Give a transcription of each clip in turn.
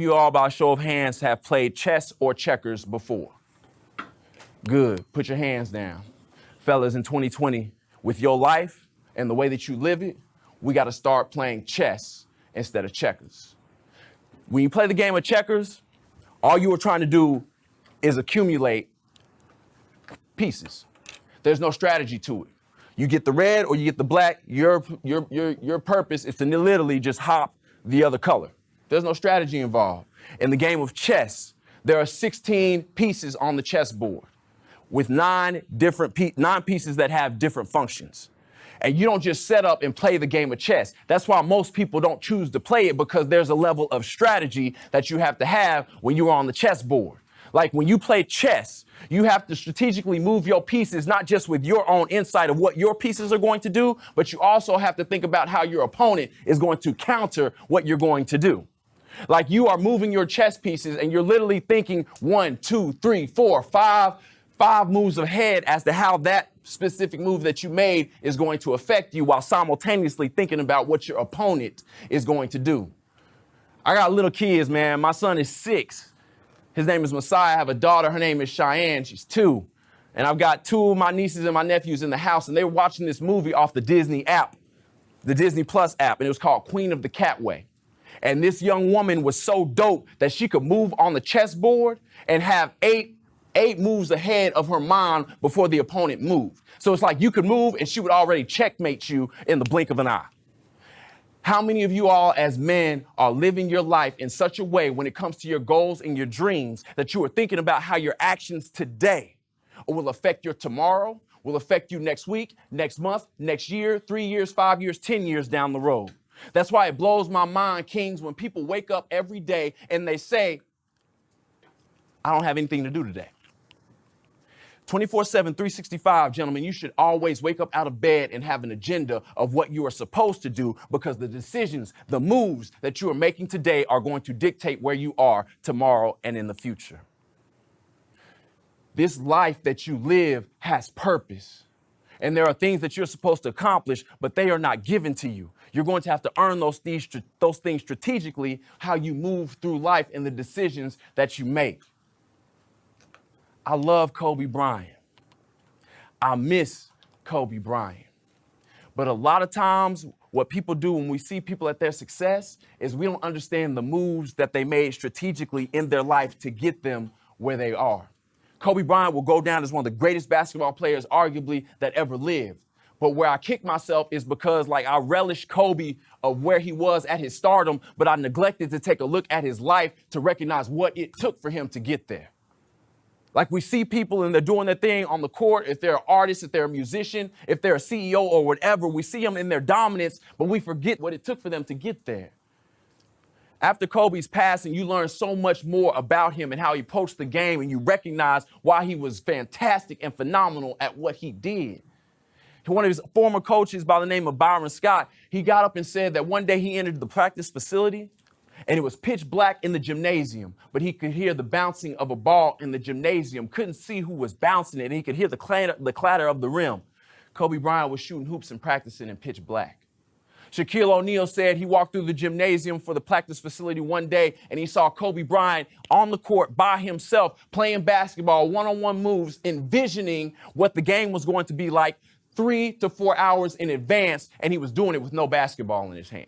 You all, by show of hands, have played chess or checkers before? Good. Put your hands down. Fellas, in 2020, with your life and the way that you live it, we got to start playing chess instead of checkers. When you play the game of checkers, all you are trying to do is accumulate pieces. There's no strategy to it. You get the red or you get the black, your purpose is to literally just hop the other color. There's no strategy involved. In the game of chess, there are 16 pieces on the chessboard with nine pieces that have different functions. And you don't just set up and play the game of chess. That's why most people don't choose to play it, because there's a level of strategy that you have to have when you're on the chessboard. Like when you play chess, you have to strategically move your pieces, not just with your own insight of what your pieces are going to do, but you also have to think about how your opponent is going to counter what you're going to do. Like you are moving your chess pieces and you're literally thinking 1, 2, 3, 4, 5 moves ahead as to how that specific move that you made is going to affect you, while simultaneously thinking about what your opponent is going to do. I got little kids, man. My son is 6. His name is Messiah. I have a daughter. Her name is Cheyenne. She's 2. And I've got 2 of my nieces and my nephews in the house, and they were watching this movie off the Disney app, the Disney Plus app, and it was called Queen of the Catway. And this young woman was so dope that she could move on the chessboard and have eight moves ahead of her mind before the opponent moved. So it's like you could move and she would already checkmate you in the blink of an eye. How many of you all as men are living your life in such a way when it comes to your goals and your dreams that you are thinking about how your actions today will affect your tomorrow, will affect you next week, next month, next year, 3 years, 5 years, 10 years down the road? That's why it blows my mind, Kings, when people wake up every day and they say, I don't have anything to do today. 24/7, 365, gentlemen, you should always wake up out of bed and have an agenda of what you are supposed to do, because the decisions, the moves that you are making today are going to dictate where you are tomorrow and in the future. This life that you live has purpose. And there are things that you're supposed to accomplish, but they are not given to you. You're going to have to earn those things strategically, how you move through life and the decisions that you make. I love Kobe Bryant. I miss Kobe Bryant. But a lot of times, what people do when we see people at their success is we don't understand the moves that they made strategically in their life to get them where they are. Kobe Bryant will go down as one of the greatest basketball players, arguably, that ever lived. But where I kick myself is because, like, I relish Kobe of where he was at his stardom, but I neglected to take a look at his life to recognize what it took for him to get there. Like, we see people and they're doing their thing on the court. If they're an artist, if they're a musician, if they're a CEO or whatever, we see them in their dominance, but we forget what it took for them to get there. After Kobe's passing, you learn so much more about him and how he approached the game, and you recognize why he was fantastic and phenomenal at what he did. One of his former coaches by the name of Byron Scott, he got up and said that one day he entered the practice facility and it was pitch black in the gymnasium, but he could hear the bouncing of a ball in the gymnasium, couldn't see who was bouncing it, and he could hear the clatter of the rim. Kobe Bryant was shooting hoops and practicing in pitch black. Shaquille O'Neal said he walked through the gymnasium for the practice facility one day and he saw Kobe Bryant on the court by himself playing basketball, one-on-one moves, envisioning what the game was going to be like 3 to 4 hours in advance, and he was doing it with no basketball in his hand.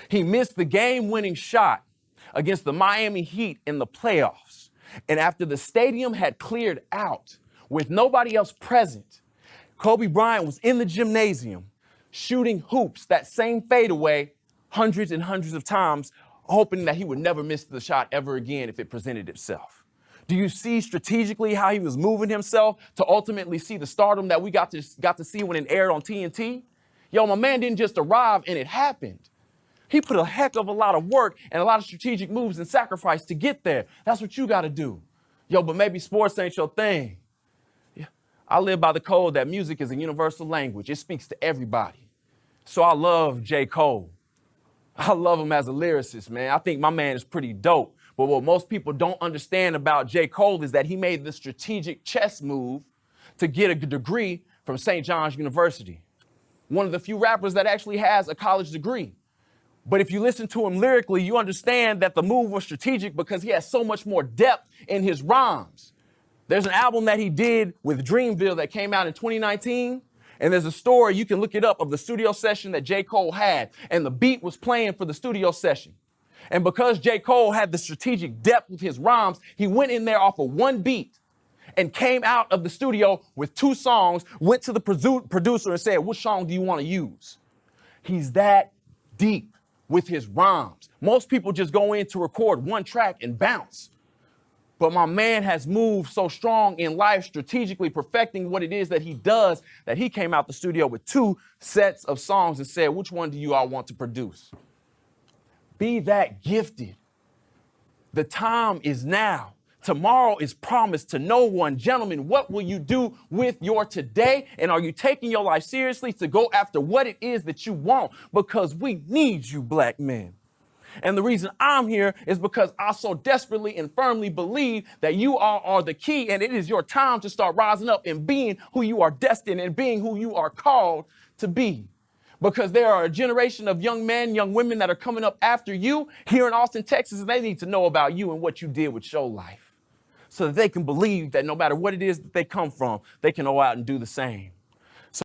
He missed the game-winning shot against the Miami Heat in the playoffs, and after the stadium had cleared out with nobody else present, Kobe Bryant was in the gymnasium shooting hoops, that same fadeaway, hundreds and hundreds of times, hoping that he would never miss the shot ever again if it presented itself. Do you see strategically how he was moving himself to ultimately see the stardom that we got to see when it aired on TNT? Yo, my man didn't just arrive and it happened. He put a heck of a lot of work and a lot of strategic moves and sacrifice to get there. That's what you got to do. Yo, but maybe sports ain't your thing. I live by the code that music is a universal language. It speaks to everybody. So I love J. Cole. I love him as a lyricist, man. I think my man is pretty dope. But what most people don't understand about J. Cole is that he made the strategic chess move to get a degree from St. John's University. One of the few rappers that actually has a college degree. But if you listen to him lyrically, you understand that the move was strategic because he has so much more depth in his rhymes. There's an album that he did with Dreamville that came out in 2019. And there's a story, you can look it up, of the studio session that J. Cole had. And the beat was playing for the studio session. And because J. Cole had the strategic depth with his rhymes, he went in there off of one beat and came out of the studio with 2 songs, went to the producer and said, which song do you want to use? He's that deep with his rhymes. Most people just go in to record one track and bounce. But my man has moved so strong in life, strategically perfecting what it is that he does, that he came out the studio with 2 sets of songs and said, which one do you all want to produce? Be that gifted. The time is now. Tomorrow is promised to no one. Gentlemen, what will you do with your today? And are you taking your life seriously to go after what it is that you want? Because we need you, black men. And the reason I'm here is because I so desperately and firmly believe that you all are the key, and it is your time to start rising up and being who you are destined and being who you are called to be. Because there are a generation of young men, young women that are coming up after you here in Austin, Texas, and they need to know about you and what you did with your life so that they can believe that no matter what it is that they come from, they can go out and do the same.